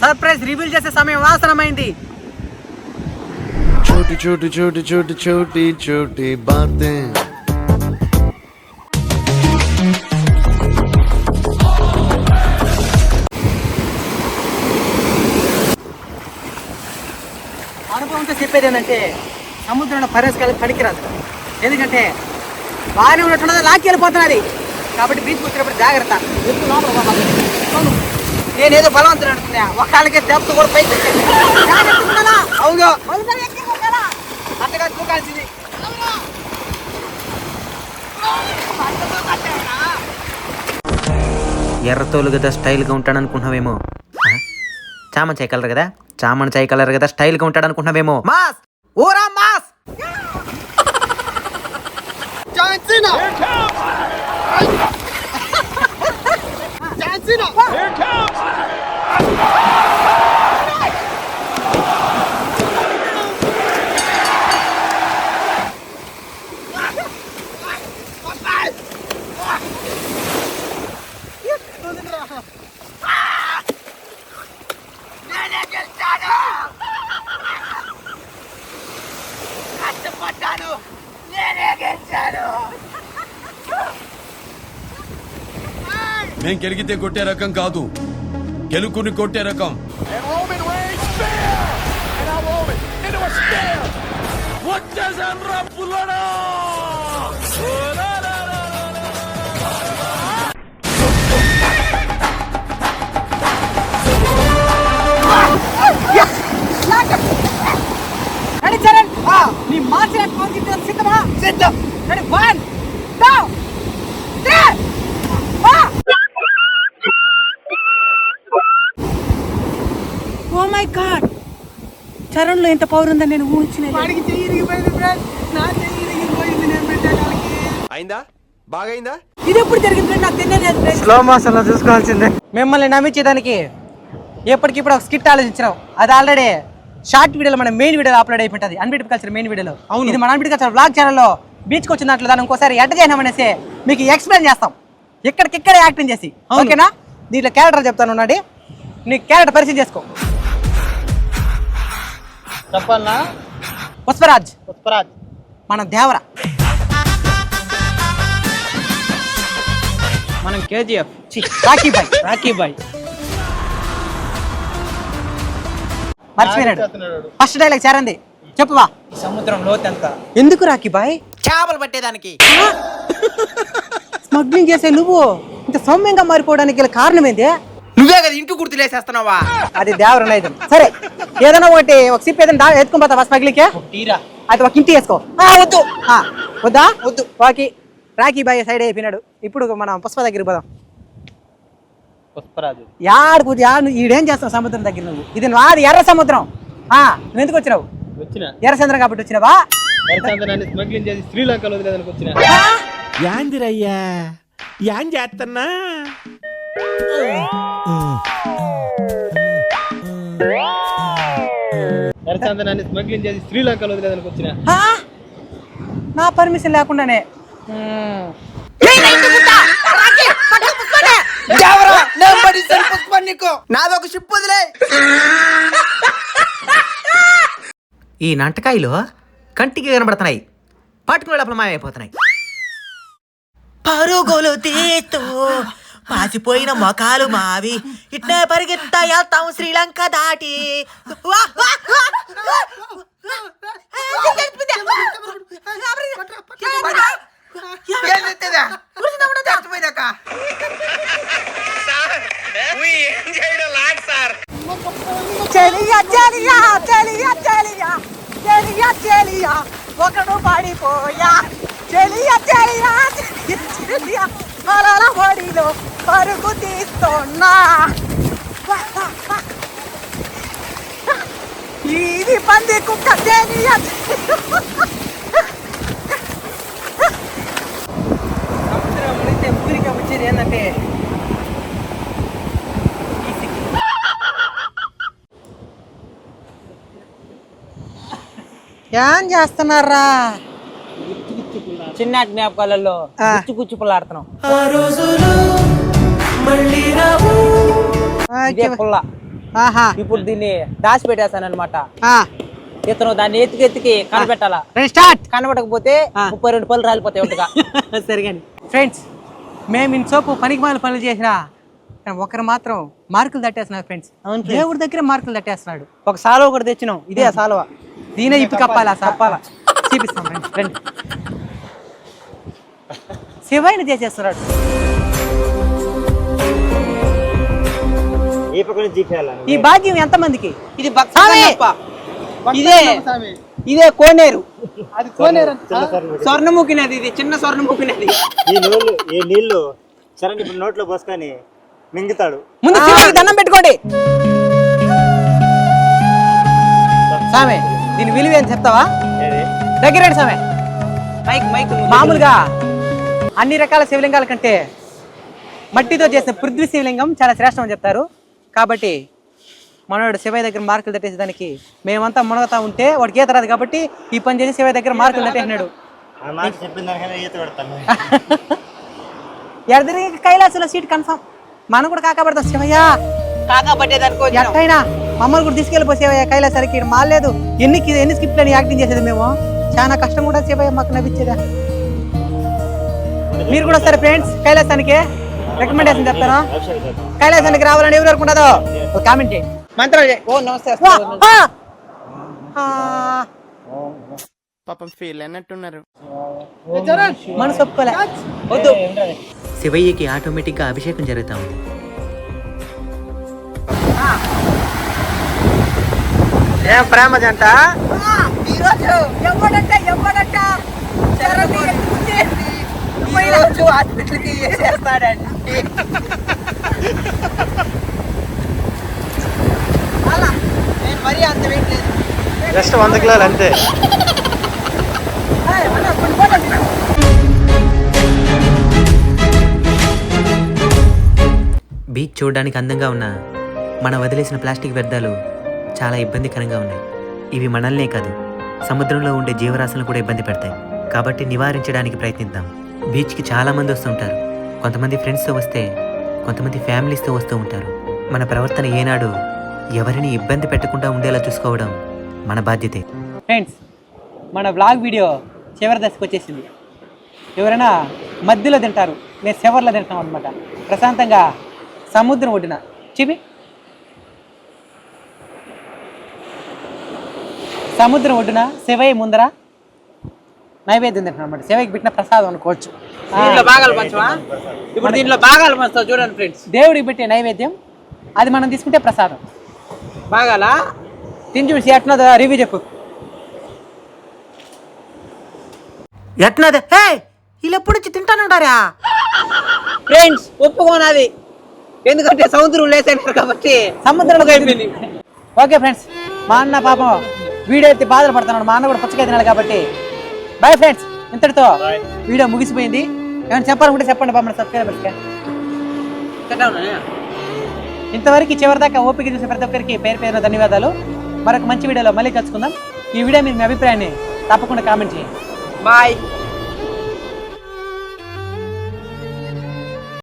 Surprise reveal చేసే సమయం ఆసనమైంది. छोटी छोटी छोटी छोटी छोटी छोटी बातें అనుభవంతో చెప్పేది ఏంటంటే సముద్రంలో పరిరక్షకాలు పనికిరాదు. ఎందుకంటే బాగానే ఉన్నట్టున్నది లాక్కి వెళ్ళిపోతున్నది. కాబట్టి బీచ్కి వచ్చినప్పుడు జాగ్రత్త. ఎత్తు లోపల పోవాలి. నేనేదో బలవంతులు అనుకున్నా, ఒక్కళ్ళకే దెబ్బతో కూడా పైకి అవును అంతగా దూకాల్సింది. ఎర్రతోలు కదా స్టైల్గా ఉంటాడు అనుకుంటున్నావేమో. చామన్ చాయ్ కలర్ కదా, చామన్ చాయ్ కలర్ కదా స్టైల్గా ఉంటాడు అనుకుంటున్నావేమో. మాస్ ఊరా మాస్. నేను గెలిగితే కొట్టే రకం కాదు, గెలుకుని కొట్టే రకం. నీ మార్చిన సిద్ధమా? సిద్ధం. ఓ మై గాడ్, చరణ్ లో ఎంత పవర్ ఉందని నేను ఊహించలేదు. అయిందా? బాగైందా? ఇది ఎప్పుడు జరిగింది నాకు తెలియలేదు. స్లో మోషన్ లో చూసుకోవాల్సిందే. మిమ్మల్ని నమ్మించేదానికి ఎప్పటికిప్పుడు ఒక స్కిట్ ఆలోచించినాం. అది ఆల్రెడీ షార్ట్ వీడియోలో మన మెయిన్ వీడియోలో అప్లోడ్ అయిపోయింది. అన్బిట్ కల్చర్ మెయిన్ వీడియోలో. ఇది మన అన్బిట్ కల్చర్ బ్లాగ్ ఛానల్లో బీచ్కి వచ్చిన దాంట్లో దాన్ని ఇంకోసారి ఎట్ట చేయమనేసి మీకు ఎక్స్ప్లెయిన్ చేస్తాం, ఇక్కడికిక్కడే యాక్టింగ్ చేసి. ఓకేనా? దీంట్లో క్యారెక్టర్ చెప్తాను, ఉన్నాడు. నీ క్యారెక్టర్ పరిచయం చేసుకో. చెప్పన్నా? పుష్పరాజ్. పుష్పరాజ్ మన దేవర. మనం కేజీఎఫ్. రాకీ బాయ్. రాకీ బాయ్ మర్చిపోయినాడు. ఫస్ట్ డైలాగ్ చేరంది చెప్పువా. సముద్రం లోతు ఎంత? ఎందుకు రాకీ బాయ్? చేపలు పట్టేదానికి. స్మగ్లింగ్ చేసే నువ్వు ఇంత సౌమ్యంగా మారిపోవడానికి గల కారణం ఏంటి? నువ్వే కదా ఇంటి గుర్తులేసేస్తున్నావా? అది దేవర నైజం. సరే, ఏదైనా ఒకటి ఒక సిప్ ఏదైనా ఎత్తుకొని పోతావా స్మగ్లింగ్? టీరా అది ఒక ఇంటి వేసుకో. వద్దు. వద్దా? వద్దు. వాకి రాకీ బాయ్ సైడ్ అయిపోయినాడు. ఇప్పుడు మనం పుష్ప దగ్గరికి పోదాం. పుష్పరాజు ఈడేం చేస్తావు సముద్రం దగ్గర? నువ్వు ఇది నాది ఎర్ర సముద్రం. నువ్వు ఎందుకు వచ్చినావు? వచ్చిన ఎర్రచంద్రం కాబట్టి వచ్చినావా? ఎర్రచంద్రాన్ని స్మగ్లింగ్ చేసి శ్రీలంకలో వదిలేదానికి వచ్చిన. యాందిరయ్యా యాం చేస్తున్నా? ఎర్రచంద్రాన్ని స్మగ్లింగ్ చేసి శ్రీలంకలో వదిలేదానికి వచ్చిన. నా పర్మిషన్ లేకుండానే. నాదొక షిప్ వదిలే. ఈ నాటకాయలు కంటికి కనబడుతున్నాయి, పట్టుకునే లోపల మాయమైపోతున్నాయి. పరుగులు తీస్తూ పాసిపోయిన మొఖాలు మావి, ఇట్నే పరిగెత్తా వెళ్తాం శ్రీలంక దాటి. ఒకడు పడిపోయా చెలియా చెలియా చెలియా అలల బడిలో పరుగు తీస్తున్నా. ఇది పంది కుక్క చెలియా. సముద్రం మునిగితే ఊరికే వచ్చేది ఏంటంటే ఏం చేస్తున్నారా? చిన్న జ్ఞాపకాలలో కుచ్చుకుచ్చుపులాడుతున్నాం. పుల్ల ఆహా ఇప్పుడు దీన్ని దాచి పెట్టేస్తాను అనమాట. ఆ. ఇతను దాన్ని ఎత్తికి కనిపెట్టాలా. Ready start. కనబడకపోతే 32 పళ్ళు రాలిపోతాయి ఒకటిగా. సరిగాని ఫ్రెండ్స్, మేము ఇన్సోపు పనికి మాల పనులు చేసినా ఒకరు మాత్రం మార్కులు తట్టేస్తున్నారు ఫ్రెండ్స్. దేవుడి దగ్గర మార్కులు తట్టేస్తున్నాడు. ఒక సాలువ ఒకటి తెచ్చినాం, ఇదే ఆ సాలువ. దీనే ఇప్పు కప్పాలా కప్పాలా చూపిస్తాం ఫ్రెండ్స్. రండి. శివైన చేసేస్తున్నాడు. ఈ భాగ్యం ఎంత మందికి? ఇది ఇదే కోనేరు. అది కోనేరు స్వర్ణముఖినది. ఇది చిన్న స్వర్ణముఖినది. ఈ నీళ్లు సరే ఇప్పుడు నోట్లో పోసుకొని మింగుతాడు. ముందు శివుడికి దండం పెట్టుకోండి. సామె దీని విలువ ఏం చెప్తావా? దగ్గరండి సామె. మామూలుగా అన్ని రకాల శివలింగాల కంటే మట్టితో చేసిన పృథ్వీ శివలింగం చాలా శ్రేష్టం అని చెప్తారు. కాబట్టి మనోడు శివయ్య దగ్గర మార్కులు తట్టేసేదానికి మేమంతా మునగతా ఉంటే వాడికి ఈత రాదు కాబట్టి ఈ పని చేసి శివయ్య దగ్గర మార్కులు తట్టేసినాడు. ఎడదిరి కైలాసంలో సీట్ కన్ఫర్మ్. మనం కూడా కాకపడతాం. శివయ్య ఎట్టయినా మమ్మల్ని కూడా తీసుకెళ్ళిపో శివయ్య కైలాసానికి. మాలేదు ఎన్ని స్కిప్లని యాక్టింగ్ చేసేది మేము. చాలా కష్టం కూడా శివయ్య మాకు నవ్వించేదా. మీరు కూడా వస్తారు ఫ్రెండ్స్ కైలాసానికి? రికమెండేషన్ చెప్తాను. కైలాసానికి రావాలని ఎవరు అనుకుంటుందో కామెంట్ చేయండి. మంత్రాలు చేయి. ఓ నమస్తే. పాపం ఫీల్ అన్నట్టున్నారు. మనసు ఒప్పుకోలే. వద్దు. శివయ్యకి ఆటోమేటిక్గా అభిషేకం జరుగుతా ఉంది. ఏం ప్రేమ జంట? జస్ట్ 100 కిలోలు అంతే. బీచ్ చూడడానికి అందంగా ఉన్న మన వదిలేసిన ప్లాస్టిక్ వ్యర్థాలు చాలా ఇబ్బందికరంగా ఉన్నాయి. ఇవి మనల్నే కాదు, సముద్రంలో ఉండే జీవరాశులను కూడా ఇబ్బంది పెడతాయి. కాబట్టి నివారించడానికి ప్రయత్నిద్దాం. బీచ్కి చాలామంది వస్తుంటారు. కొంతమంది ఫ్రెండ్స్తో వస్తే, కొంతమంది ఫ్యామిలీస్తో వస్తూ ఉంటారు. మన ప్రవర్తన ఏనాడు ఎవరిని ఇబ్బంది పెట్టకుండా ఉండేలా చూసుకోవడం మన బాధ్యతే. ఫ్రెండ్స్, మన వ్లాగ్ వీడియో చివరి దశకు వచ్చేసింది. ఎవరైనా మధ్యలో తింటారు, మేము చివర్లో తింటాం అనమాట. ప్రశాంతంగా సముద్రం ఒడ్డున చివి సముద్రం ఒడ్డున శివయ్య ముందర నైవేద్యం తింటాం అనమాట. శివయ్యకి పెట్టిన ప్రసాదం అనుకోవచ్చు. దీంట్లో భాగాలు పంచమా? ఇప్పుడు దీంట్లో భాగాలు పంచుతావు చూడండి ఫ్రెండ్స్. దేవుడికి పెట్టే నైవేద్యం అది మనం తీసుకుంటే ప్రసాదం. భాగాలా తిని చూసి ఎట్నదో రివ్యూ చెప్పు. ఎట్నదే? హే, వీళ్ళు ఎప్పుడు వచ్చి తింటానుంటారా ఫ్రెండ్స్? ఒప్పుకోనాది, ఎందుకంటే సముద్రం లేసారు కాబట్టి సముద్రంలో అయిపోయింది. ఓకే ఫ్రెండ్స్, మా అన్న పాపం వీడియో అయితే బాధలు పడుతున్నాడు. మా అన్న కూడా పుచ్చకాయ తినాలి కాబట్టి బాయ్ ఫ్రెండ్స్. ఇంతటితో వీడియో ముగిసిపోయింది. ఏమైనా చెప్పాలనుకుంటే చెప్పండి బాబు మన సబ్స్క్రైబర్స్కి. ఇంతవరకు చివరిదాకా ఓపిక చూసే ప్రతి ఒక్కరికి పేరు పేరున ధన్యవాదాలు. మరొక మంచి వీడియోలో మళ్ళీ కలుసుకుందాం. ఈ వీడియో మీద మీ అభిప్రాయాన్ని తప్పకుండా కామెంట్ చేయండి. బాయ్.